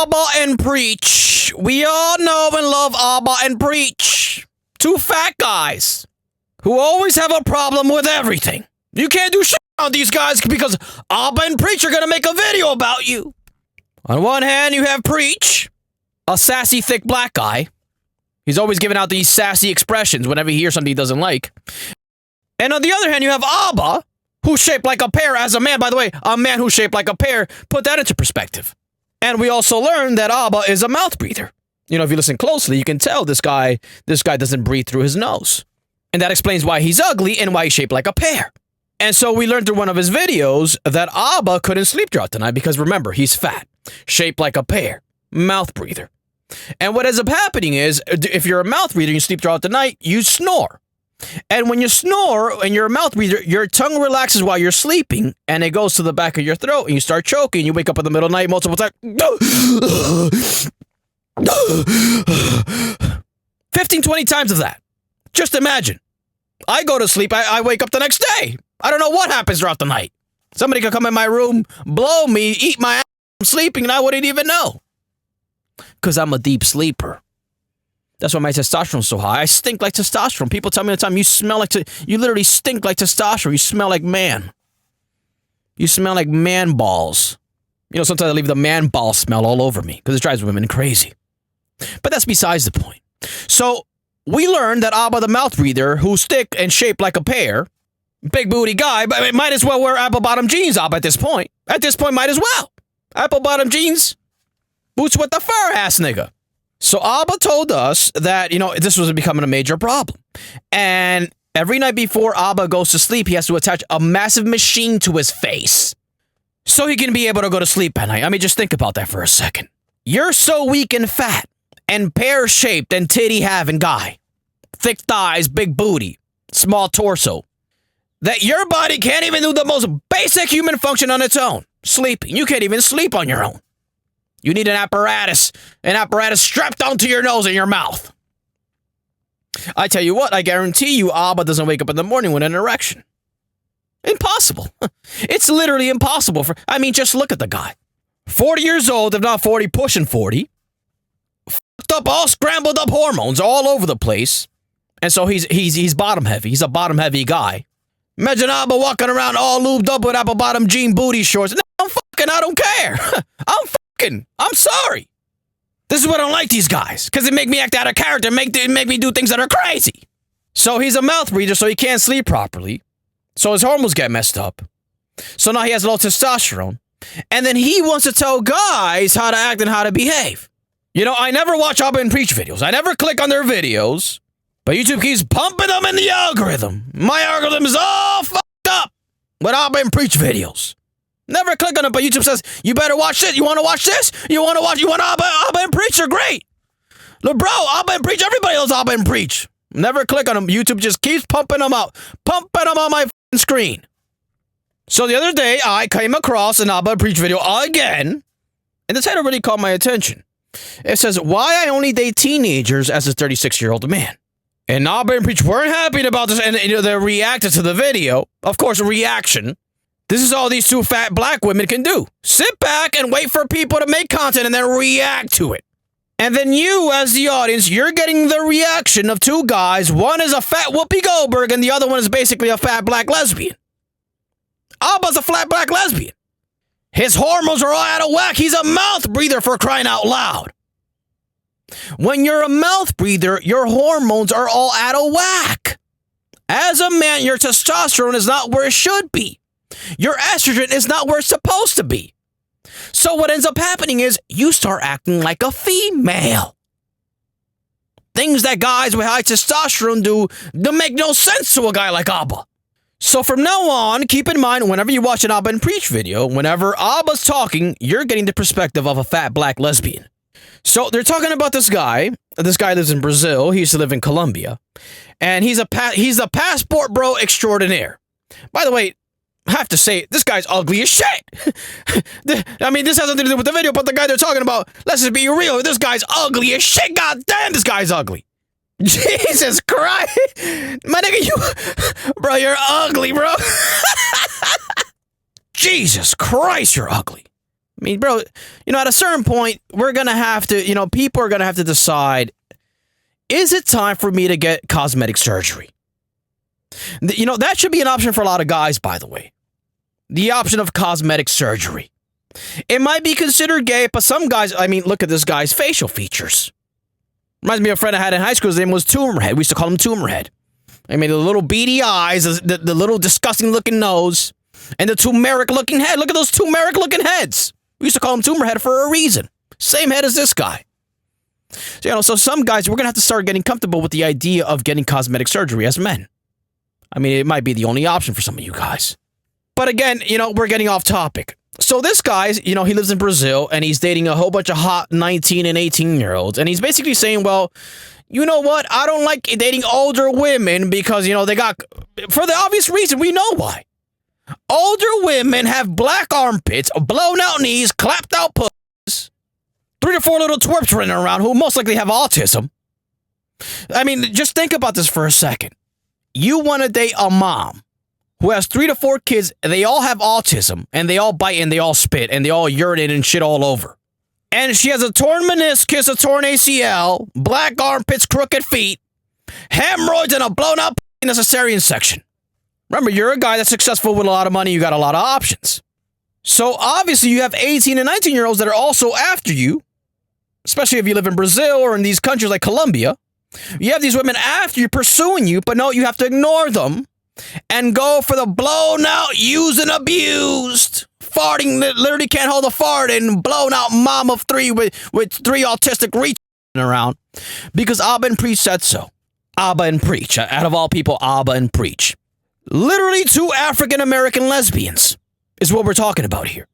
Abba and Preach. We all know and love Abba and Preach. Two fat guys who always have a problem with everything. You can't do shit on these guys because Abba and Preach are going to make a video about you. On one hand, you have Preach, a sassy, thick black guy. He's always giving out these sassy expressions whenever he hears something he doesn't like. And on the other hand, you have Abba, who's shaped like a pear as a man. By the way, a man who's shaped like a pear. Put that into perspective. And we also learned that Abba is a mouth breather. You know, if you listen closely, you can tell this guy doesn't breathe through his nose. And that explains why he's ugly and why he's shaped like a pear. And so we learned through one of his videos that Abba couldn't sleep throughout the night because remember, he's fat, shaped like a pear, mouth breather. And what ends up happening is, if you're a mouth breather and you sleep throughout the night, you snore. And when you snore and you're a mouth breather, your tongue relaxes while you're sleeping and it goes to the back of your throat and you start choking. You wake up in the middle of the night multiple times. 15, 20 times of that. Just imagine. I go to sleep. I wake up the next day. I don't know what happens throughout the night. Somebody could come in my room, blow me, eat my ass, I'm sleeping, and I wouldn't even know. Because I'm a deep sleeper. That's why my testosterone's so high. I stink like testosterone. People tell me all the time, you literally stink like testosterone. You smell like man. You smell like man balls. You know, sometimes I leave the man ball smell all over me because it drives women crazy. But that's besides the point. So we learned that Abba the mouth breather, who's thick and shaped like a pear, big booty guy, but might as well wear apple bottom jeans, Abba, at this point. At this point, might as well. Apple bottom jeans, boots with the fur ass nigga. So Abba told us that, you know, this was becoming a major problem. And every night before Abba goes to sleep, he has to attach a massive machine to his face so he can be able to go to sleep at night. I mean, just think about that for a second. You're so weak and fat and pear-shaped and titty-having guy, thick thighs, big booty, small torso, that your body can't even do the most basic human function on its own, sleeping. You can't even sleep on your own. You need an apparatus strapped onto your nose and your mouth. I tell you what, I guarantee you Abba doesn't wake up in the morning with an erection. Impossible. It's literally impossible. Just look at the guy. 40 years old, if not 40, pushing 40. Fucked up, all scrambled up hormones all over the place. And so he's bottom heavy. He's a bottom heavy guy. Imagine Abba walking around all lubed up with apple bottom jean booty shorts. No, I don't care. I'm sorry. This is what I don't like these guys, because they make me act out of character, make me do things that are crazy. So he's a mouth breather, so he can't sleep properly. So his hormones get messed up. So now he has low testosterone. And then he wants to tell guys how to act and how to behave. You know, I never watch Abba and Preach videos. I never click on their videos. But YouTube keeps pumping them in the algorithm. My algorithm is all fucked up with Abba and Preach videos. Never click on it, but YouTube says, you better watch this. You want to watch this? You want Abba and Preach? They're great. Look, bro, Abba and Preach, everybody loves Abba and Preach. Never click on them. YouTube just keeps pumping them out. Pumping them on my screen. So the other day, I came across an Abba and Preach video again, and the title really caught my attention. It says, why I only date teenagers as a 36-year-old man. And Abba and Preach weren't happy about this, and they reacted to the video. Of course, a reaction. This is all these two fat black women can do. Sit back and wait for people to make content and then react to it. And then you, as the audience, you're getting the reaction of two guys. One is a fat Whoopi Goldberg and the other one is basically a fat black lesbian. Abba's a flat black lesbian. His hormones are all out of whack. He's a mouth breather, for crying out loud. When you're a mouth breather, your hormones are all out of whack. As a man, your testosterone is not where it should be. Your estrogen is not where it's supposed to be. So what ends up happening is you start acting like a female. Things that guys with high testosterone do don't make no sense to a guy like Abba. So from now on, keep in mind, whenever you watch an Abba and Preach video, whenever Abba's talking, you're getting the perspective of a fat black lesbian. So they're talking about this guy. This guy lives in Brazil. He used to live in Colombia. And he's a passport bro extraordinaire. By the way, I have to say, this guy's ugly as shit. I mean, this has nothing to do with the video, but the guy they're talking about, let's just be real, this guy's ugly as shit. God damn, this guy's ugly. Jesus Christ. My nigga, bro, you're ugly, bro. Jesus Christ, you're ugly. I mean, bro, at a certain point, we're going to have to, people are going to have to decide, is it time for me to get cosmetic surgery? That should be an option for a lot of guys, by the way. The option of cosmetic surgery. It might be considered gay, but some guys, look at this guy's facial features. Reminds me of a friend I had in high school. His name was Tumorhead. We used to call him Tumorhead. The little beady eyes, the little disgusting looking nose, and the turmeric looking head. Look at those turmeric looking heads. We used to call him Tumorhead for a reason. Same head as this guy. So some guys, we're going to have to start getting comfortable with the idea of getting cosmetic surgery as men. It might be the only option for some of you guys. But again, we're getting off topic. So this guy, he lives in Brazil, and he's dating a whole bunch of hot 19 and 18-year-olds. And he's basically saying, well, you know what? I don't like dating older women because, they got... For the obvious reason, we know why. Older women have black armpits, blown out knees, clapped out pussies, 3 to 4 little twerps running around who most likely have autism. Just think about this for a second. You want to date a mom who has 3 to 4 kids, they all have autism, and they all bite and they all spit and they all urinate and shit all over. And she has a torn meniscus, a torn ACL, black armpits, crooked feet, hemorrhoids, and a blown out in a cesarean section. Remember, you're a guy that's successful with a lot of money, you got a lot of options. So obviously you have 18 and 19-year-olds that are also after you, especially if you live in Brazil or in these countries like Colombia. You have these women after you, pursuing you, but no, you have to ignore them and go for the blown out, used and abused, farting that literally can't hold a fart, and blown out mom of 3 with 3 autistic reach around because Abba and Preach said so. Abba and Preach, out of all people, Abba and Preach. Literally 2 African-American lesbians is what we're talking about here.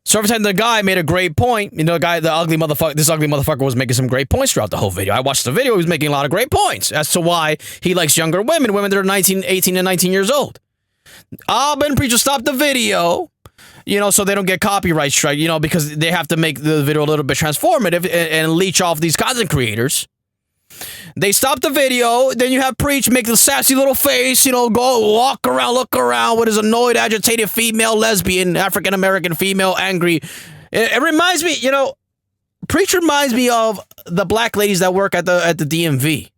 So every time the guy made a great point, this ugly motherfucker was making some great points throughout the whole video. I watched the video, he was making a lot of great points as to why he likes younger women that are 18 and 19 years old. Abba and Preacher stopped the video, so they don't get copyright strike, because they have to make the video a little bit transformative and leech off these content creators. They stop the video, then you have Preach make the sassy little face, go walk around, look around with his annoyed, agitated female lesbian, African-American female, angry. It reminds me, Preach reminds me of the black ladies that work at the DMV,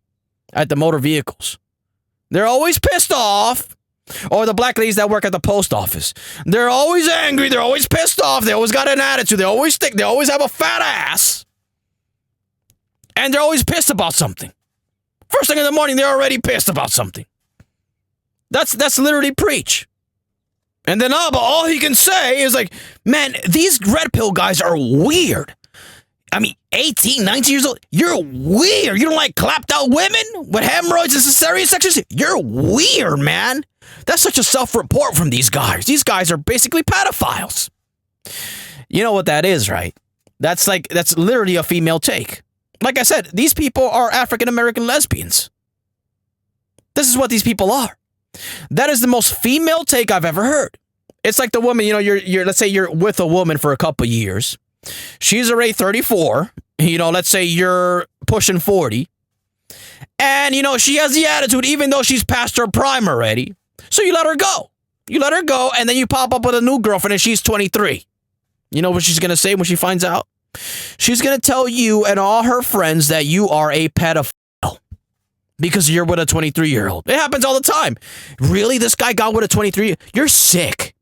at the motor vehicles. They're always pissed off. Or the black ladies that work at the post office. They're always angry, they're always pissed off, they always got an attitude, they always have a fat ass. And they're always pissed about something. First thing in the morning, they're already pissed about something. That's literally Preach. And then Abba, all he can say is like, man, these red pill guys are weird. 18, 19 years old, you're weird. You don't like clapped out women with hemorrhoids and cesarean sections? You're weird, man. That's such a self-report from these guys. These guys are basically pedophiles. You know what that is, right? That's literally a female take. Like I said, these people are African-American lesbians. This is what these people are. That is the most female take I've ever heard. It's like the woman, you're let's say you're with a woman for a couple years. She's already 34. Let's say you're pushing 40. And, she has the attitude even though she's past her prime already. So you let her go. You let her go, and then you pop up with a new girlfriend and she's 23. You know what she's going to say when she finds out? She's going to tell you and all her friends that you are a pedophile because you're with a 23-year-old. It happens all the time. Really? This guy got with a 23? You're sick.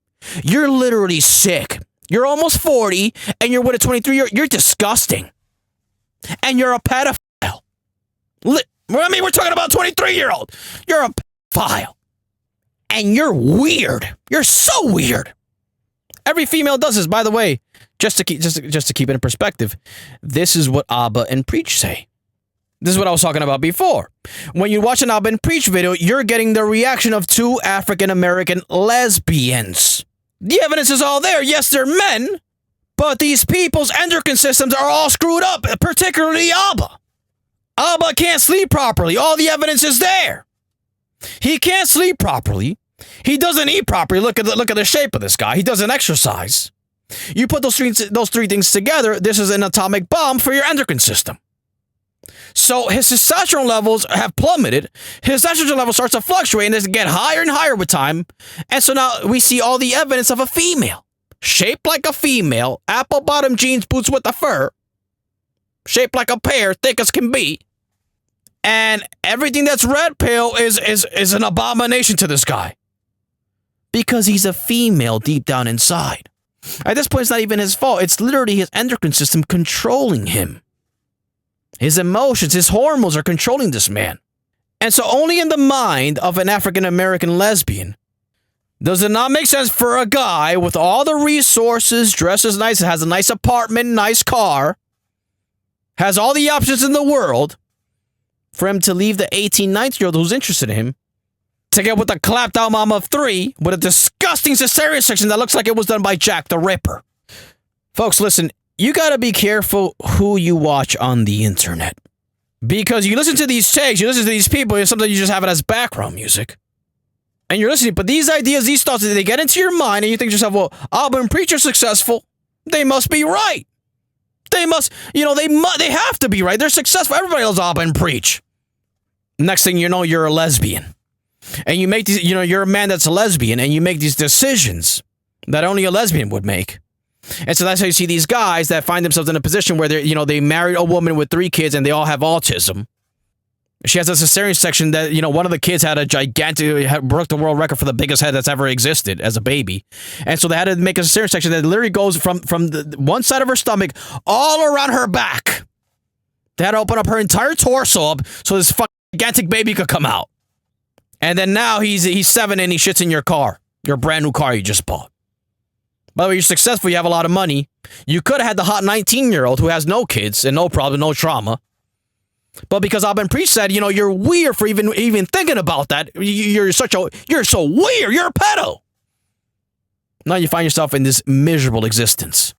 You're literally sick. You're almost 40 and you're with a 23-year-old. You're disgusting. And you're a pedophile. We're talking about a 23-year-old. You're a pedophile. And you're weird. You're so weird. Every female does this, by the way. Just to keep it in perspective, this is what Abba and Preach say. This is what I was talking about before. When you watch an Abba and Preach video, you're getting the reaction of 2 African-American lesbians. The evidence is all there. Yes, they're men, but these people's endocrine systems are all screwed up, particularly Abba. Abba can't sleep properly. All the evidence is there. He can't sleep properly. He doesn't eat properly. Look at the shape of this guy. He doesn't exercise. You put those three things together, this is an atomic bomb for your endocrine system. So his testosterone levels have plummeted. His estrogen level starts to fluctuate and they get higher and higher with time. And so now we see all the evidence of a female. shaped like a female, apple bottom jeans, boots with the fur, shaped like a pear, thick as can be. And everything that's red pill is an abomination to this guy. Because he's a female deep down inside. At this point, it's not even his fault. It's literally his endocrine system controlling him. His emotions, his hormones are controlling this man. And so only in the mind of an African-American lesbian does it not make sense for a guy with all the resources, dresses nice, has a nice apartment, nice car, has all the options in the world, for him to leave the 18, 19-year-old who's interested in him to get with a clapped out mom of 3 with a disgusting cesarean section that looks like it was done by Jack the Ripper. Folks, listen, you gotta be careful who you watch on the internet. Because you listen to these takes, you listen to these people, and sometimes you just have it as background music. And you're listening, but these ideas, these thoughts, they get into your mind, and you think to yourself, well, Auburn Preacher's successful. They must be right. They must, they have to be right. They're successful. Everybody loves Auburn Preach. Next thing you know, you're a lesbian. And you make these, you're a man that's a lesbian, and you make these decisions that only a lesbian would make. And so that's how you see these guys that find themselves in a position where they married a woman with 3 kids and they all have autism. She has a cesarean section that, one of the kids had a gigantic, broke the world record for the biggest head that's ever existed as a baby. And so they had to make a cesarean section that literally goes from the one side of her stomach all around her back. They had to open up her entire torso up so this fucking gigantic baby could come out. And then now he's 7 and he shits in your car, your brand new car you just bought. By the way, you're successful, you have a lot of money. You could have had the hot 19-year-old who has no kids and no problem, no trauma. But because Auburn Preach said, you're weird for even thinking about that. You're so weird. You're a pedo. Now you find yourself in this miserable existence.